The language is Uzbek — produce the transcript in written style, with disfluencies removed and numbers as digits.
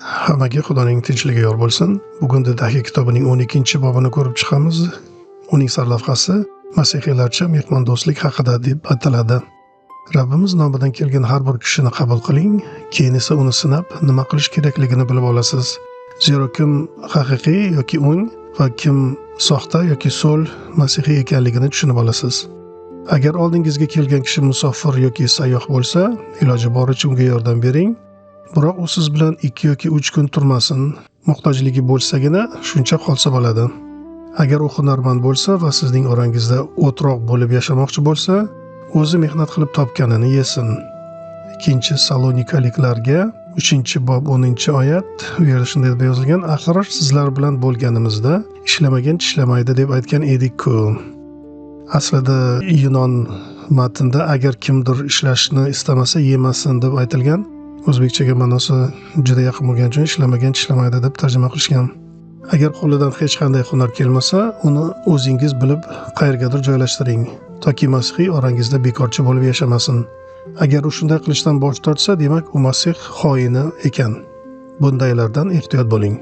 Hammaga Xudoning tinchligi yor bo'lsin. Bugun Dahiy kitobining 12-bobini ko'rib chiqamiz. Uning sarlavhasi Masihiylarcha mehmondo'stlik haqida deb ataladi. Rabbimiz nomidan kelgan har bir kishini qabul qiling, keyin esa uni sinab, nima qilish kerakligini bilib olasiz. Zero kim haqiqiy yoki o'ng va kim soxta yoki so'l Masihiy ekanligini tushunib olasiz. Agar oldingizga kelgan kishi musofir yoki sayyoh bo'lsa, iloji boricha unga yordam bering. Biroq u siz bilan 2 yoki 3 kun turmasin. Muhtojligi bo'lsagina shuncha qolsa bo'ladi. Agar u hunarmand bo'lsa va sizning orangizda o'troq bo'lib yashamoqchi bo'lsa, o'zi mehnat qilib topganini yesin. 2-Salonikaliklarga 3-bob 10-oyat. U yerda shunday deb yozilgan: "Axir sizlar bilan bo'lganimizda ishlamagan tishlamaydi deb aytgan edik-ku." Aslida Yunon matnida agar kimdir ishlashni istamasa yemasin deb aytilgan. O'zbekchaga ma'nosi juda yaqin bo'lgani uchun ishlamagan tishlamaydi deb tarjima qilishgan. Agar qo'lidan hech qanday hunar kelmasa, uni o'zingiz bilib qayergadir joylashtiring, toki Masihiy orangizda bekorchi bo'lib yashamasin. Agar u shunday qilishdan bosh tortsa, demak u Masih xoini ekan. Bundaylardan ehtiyot bo'ling.